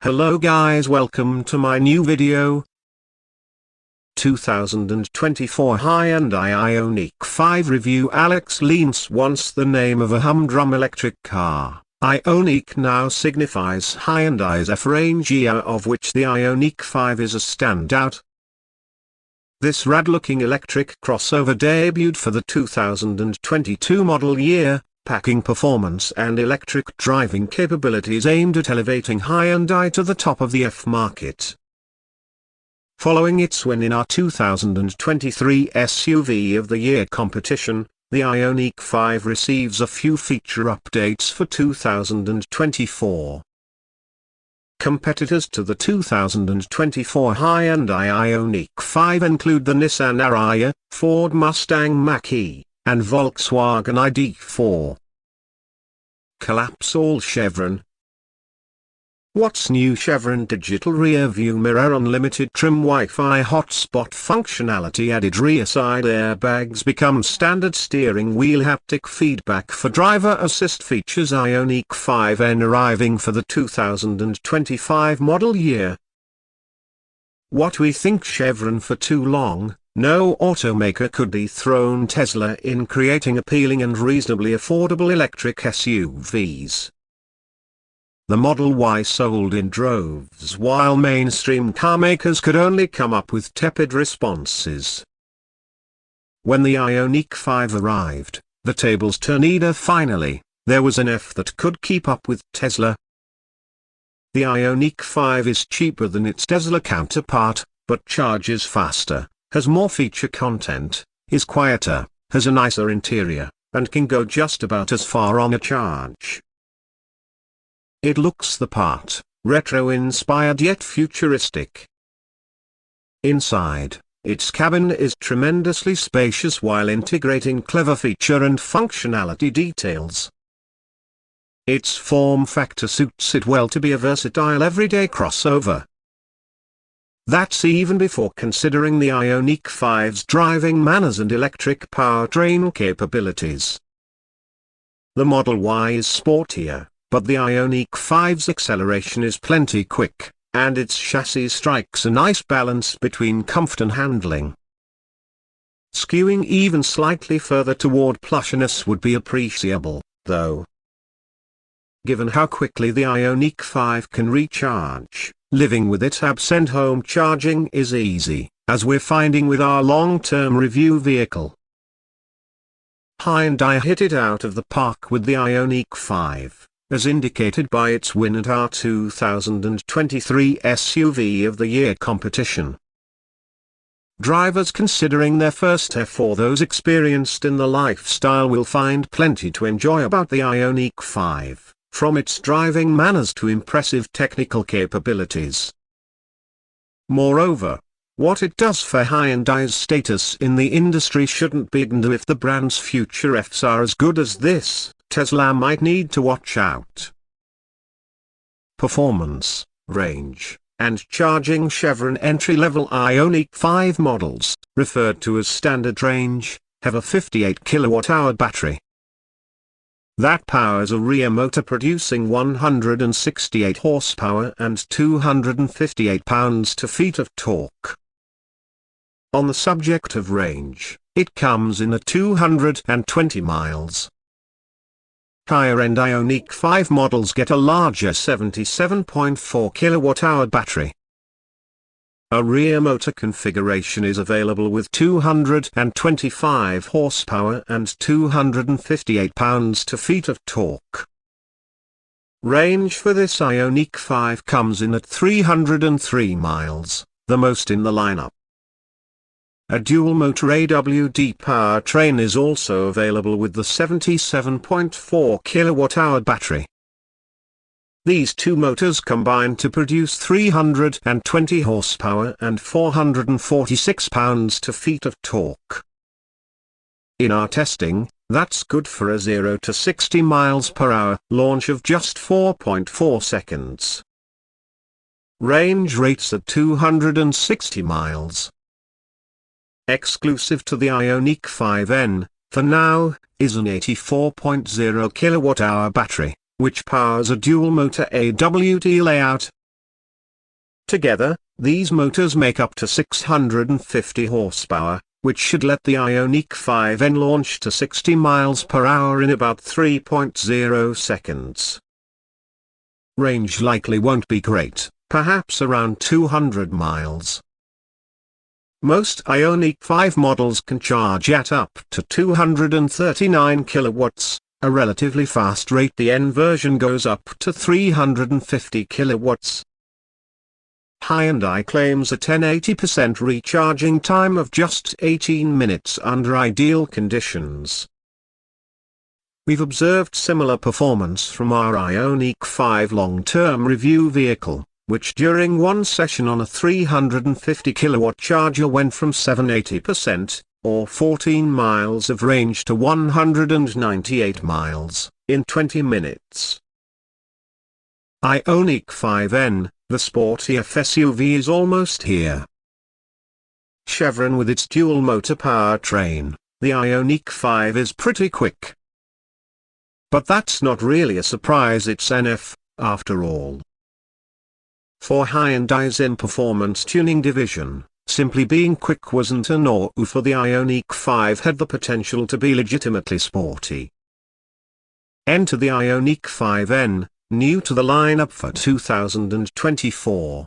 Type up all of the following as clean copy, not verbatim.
Hello guys, welcome to my new video. 2024 Hyundai IONIQ 5 review. Alex Leans once the name of a humdrum electric car. IONIQ now signifies Hyundai's F-range, of which the IONIQ 5 is a standout. This rad-looking electric crossover debuted for the 2022 model year, packing performance and electric driving capabilities aimed at elevating Hyundai to the top of the F market. Following its win in our 2023 SUV of the Year competition, the IONIQ 5 receives a few feature updates for 2024. Competitors to the 2024 Hyundai IONIQ 5 include the Nissan Ariya, Ford Mustang Mach-E, and Volkswagen ID.4. Collapse all chevron. What's new? Chevron digital rear view mirror, unlimited trim, Wi-Fi hotspot functionality, added rear side airbags become standard, steering wheel haptic feedback for driver assist features. IONIQ 5N arriving for the 2025 model year. What we think? Chevron for too long, no automaker could dethrone Tesla in creating appealing and reasonably affordable electric SUVs. The Model Y sold in droves while mainstream car makers could only come up with tepid responses. When the IONIQ 5 arrived, the tables turned. Finally, there was an F that could keep up with Tesla. The IONIQ 5 is cheaper than its Tesla counterpart, but charges faster, has more feature content, is quieter, has a nicer interior, and can go just about as far on a charge. It looks the part, retro-inspired yet futuristic. Inside, its cabin is tremendously spacious while integrating clever feature and functionality details. Its form factor suits it well to be a versatile everyday crossover. That's even before considering the IONIQ 5's driving manners and electric powertrain capabilities. The Model Y is sportier, but the IONIQ 5's acceleration is plenty quick, and its chassis strikes a nice balance between comfort and handling. Skewing even slightly further toward plushiness would be appreciable, though. Given how quickly the IONIQ 5 can recharge, living with it absent home charging is easy, as we're finding with our long-term review vehicle. Hyundai hit it out of the park with the IONIQ 5, as indicated by its win at our 2023 SUV of the Year competition. Drivers considering their first F or those experienced in the lifestyle will find plenty to enjoy about the IONIQ 5, from its driving manners to impressive technical capabilities. Moreover, what it does for Hyundai's status in the industry shouldn't be ignored. If the brand's future Fs are as good as this, Tesla might need to watch out. Performance, range, and charging. Chevron entry-level IONIQ 5 models, referred to as standard range, have a 58 kWh battery. That powers a rear motor producing 168 horsepower and 258 pounds-feet of torque. On the subject of range, it comes in at 220 miles. Higher-end IONIQ 5 models get a larger 77.4 kWh battery. A rear motor configuration is available with 225 horsepower and 258 pounds-feet of torque. Range for this IONIQ 5 comes in at 303 miles, the most in the lineup. A dual-motor AWD powertrain is also available with the 77.4 kWh battery. These two motors combine to produce 320 horsepower and 446 pounds-feet of torque. In our testing, that's good for a 0 to 60 miles per hour launch of just 4.4 seconds. Range rates at 260 miles. Exclusive to the IONIQ 5N, for now, is an 84.0 kWh battery, which powers a dual-motor AWD layout. Together, these motors make up to 650 horsepower, which should let the IONIQ 5N launch to 60 miles per hour in about 3.0 seconds. Range likely won't be great, perhaps around 200 miles. Most IONIQ 5 models can charge at up to 239 kilowatts, a relatively fast rate. The N version goes up to 350 kilowatts. HYUNDAI claims a 10-80% recharging time of just 18 minutes under ideal conditions. We've observed similar performance from our IONIQ 5 long-term review vehicle, which during one session on a 350 kilowatt charger went from 7-80%, or 14 miles of range to 198 miles, in 20 minutes. IONIQ 5N, the sporty SUV, is almost here. Chevron with its dual-motor powertrain, the IONIQ 5 is pretty quick. But that's not really a surprise, it's NF, after all. For Hyundai's in-performance tuning division, simply being quick wasn't an or for the IONIQ 5 had the potential to be legitimately sporty. Enter the IONIQ 5N, new to the lineup for 2024.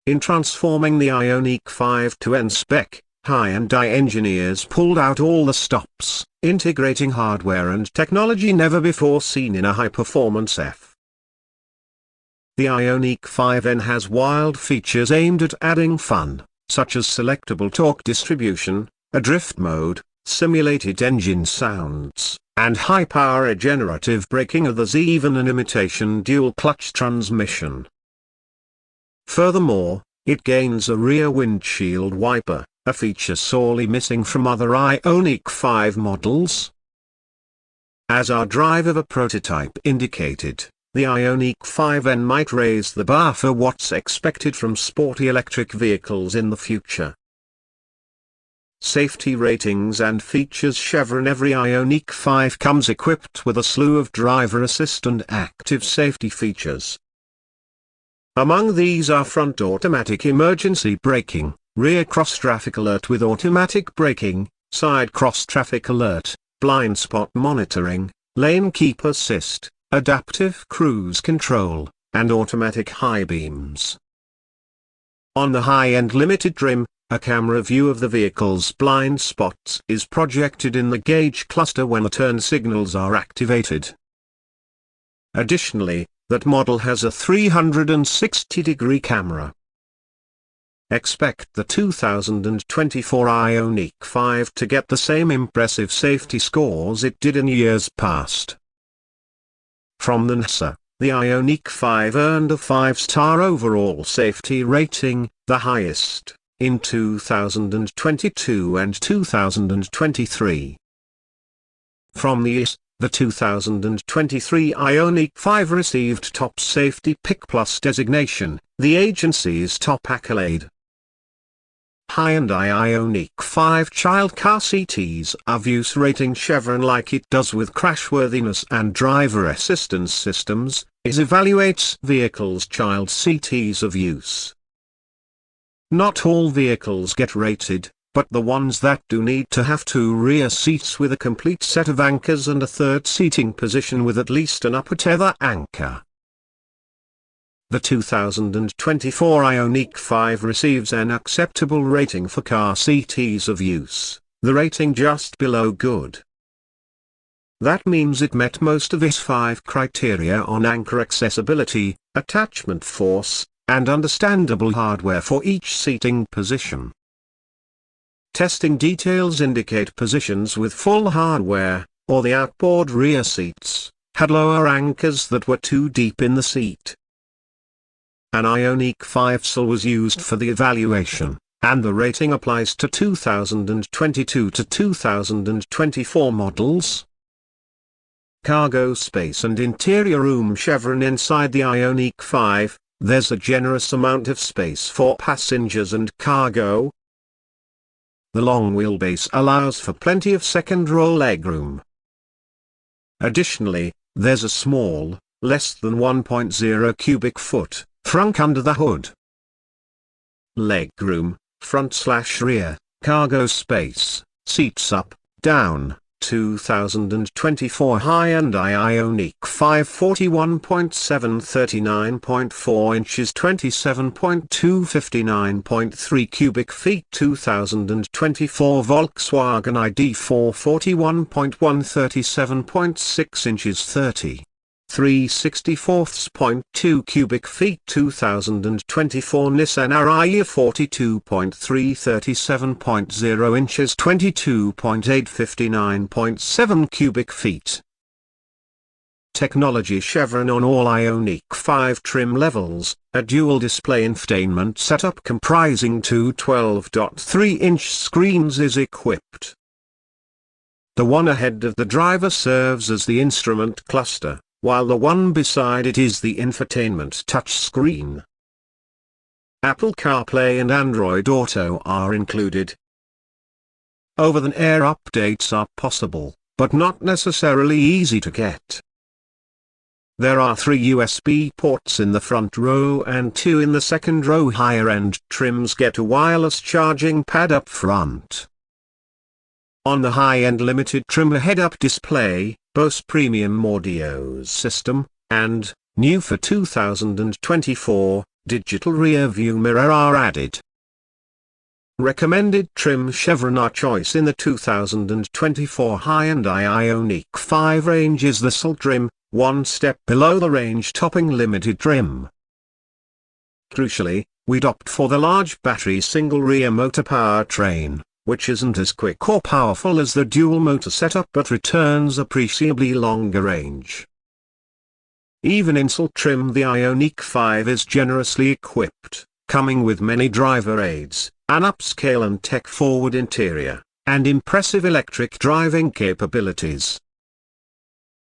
In transforming the IONIQ 5 to N-spec, Hyundai engineers pulled out all the stops, integrating hardware and technology never before seen in a high-performance F. The IONIQ 5N has wild features aimed at adding fun, such as selectable torque distribution, a drift mode, simulated engine sounds, and high-power regenerative braking. There's even an imitation dual-clutch transmission. Furthermore, it gains a rear windshield wiper, a feature sorely missing from other IONIQ 5 models. As our drive of a prototype indicated, the IONIQ 5N might raise the bar for what's expected from sporty electric vehicles in the future. Safety ratings and features. Chevron every IONIQ 5 comes equipped with a slew of driver assist and active safety features. Among these are front automatic emergency braking, rear cross-traffic alert with automatic braking, side cross-traffic alert, blind spot monitoring, lane keep assist, adaptive cruise control, and automatic high beams. On the high-end limited trim, a camera view of the vehicle's blind spots is projected in the gauge cluster when the turn signals are activated. Additionally, that model has a 360-degree camera. Expect the 2024 IONIQ 5 to get the same impressive safety scores it did in years past. From the NASA, the IONIQ 5 earned a 5-star overall safety rating, the highest, in 2022 and 2023. From the IS, the 2023 IONIQ 5 received Top Safety Pick Plus designation, the agency's top accolade. Hyundai IONIQ 5 child car seats of use rating. Chevron, like it does with crashworthiness and driver assistance systems, evaluates vehicles' child seats of use. Not all vehicles get rated, but the ones that do need to have 2 rear seats with a complete set of anchors and a third seating position with at least an upper tether anchor. The 2024 IONIQ 5 receives an acceptable rating for car seats of use, the rating just below good. That means it met most of its 5 criteria on anchor accessibility, attachment force, and understandable hardware for each seating position. Testing details indicate positions with full hardware, or the outboard rear seats, had lower anchors that were too deep in the seat. An IONIQ 5 cell was used for the evaluation, and the rating applies to 2022 to 2024 models. Cargo space and interior room. Chevron inside the IONIQ 5, there's a generous amount of space for passengers and cargo. The long wheelbase allows for plenty of second-row legroom. Additionally, there's a small, less than 1.0 cubic foot, Frunk under the hood. Legroom, front/rear, cargo space, seats up, down. 2024 Hyundai IONIQ 5 41.7 39.4 inches 27.2 59.3 cubic feet 2024 Volkswagen ID 4 41.1 37.6 inches 30. 3/64.2 cubic feet 2024 Nissan Ariya 42.3 37.0 inches 22.8 59.7 cubic feet. Technology chevron on all IONIQ 5 trim levels, a dual display infotainment setup comprising two 12.3-inch screens is equipped. The one ahead of the driver serves as the instrument cluster, while the one beside it is the infotainment touchscreen. Apple CarPlay and Android Auto are included. Over-the-air updates are possible, but not necessarily easy to get. There are 3 USB ports in the front row and 2 in the second row. Higher-end trims get a wireless charging pad up front. On the high-end limited trim, a head-up display, Bose premium audio system, and, new for 2024, digital rear-view mirror are added. Recommended trim chevron our choice in the 2024 Hyundai IONIQ 5 range is the SL trim, one step below the range-topping limited trim. Crucially, we'd opt for the large battery single rear motor powertrain, which isn't as quick or powerful as the dual motor setup but returns appreciably longer range. Even in SL trim, the IONIQ 5 is generously equipped, coming with many driver aids, an upscale and tech-forward interior, and impressive electric driving capabilities.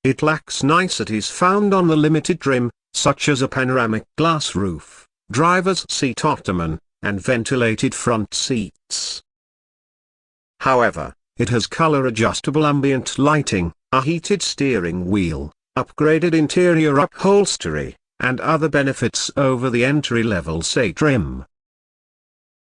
It lacks niceties found on the limited trim, such as a panoramic glass roof, driver's seat ottoman, and ventilated front seats. However, it has color-adjustable ambient lighting, a heated steering wheel, upgraded interior upholstery, and other benefits over the entry-level SE trim.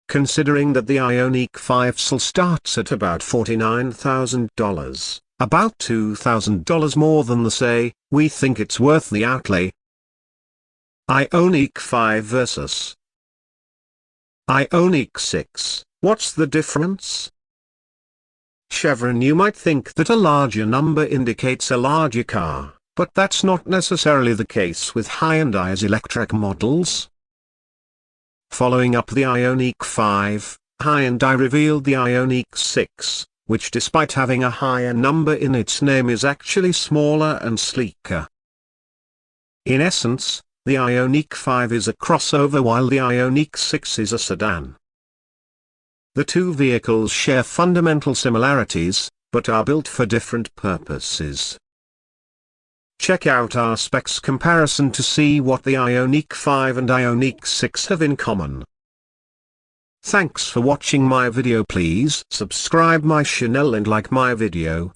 Considering that the IONIQ 5 SL starts at about $49,000, about $2,000 more than the SE, we think it's worth the outlay. IONIQ 5 versus IONIQ 6, what's the difference? Chevron, you might think that a larger number indicates a larger car, but that's not necessarily the case with Hyundai's electric models. Following up the IONIQ 5, Hyundai revealed the IONIQ 6, which despite having a higher number in its name is actually smaller and sleeker. In essence, the IONIQ 5 is a crossover while the IONIQ 6 is a sedan. The two vehicles share fundamental similarities, but are built for different purposes. Check out our specs comparison to see what the IONIQ 5 and IONIQ 6 have in common. Thanks for watching my video. Please subscribe my channel and like my video.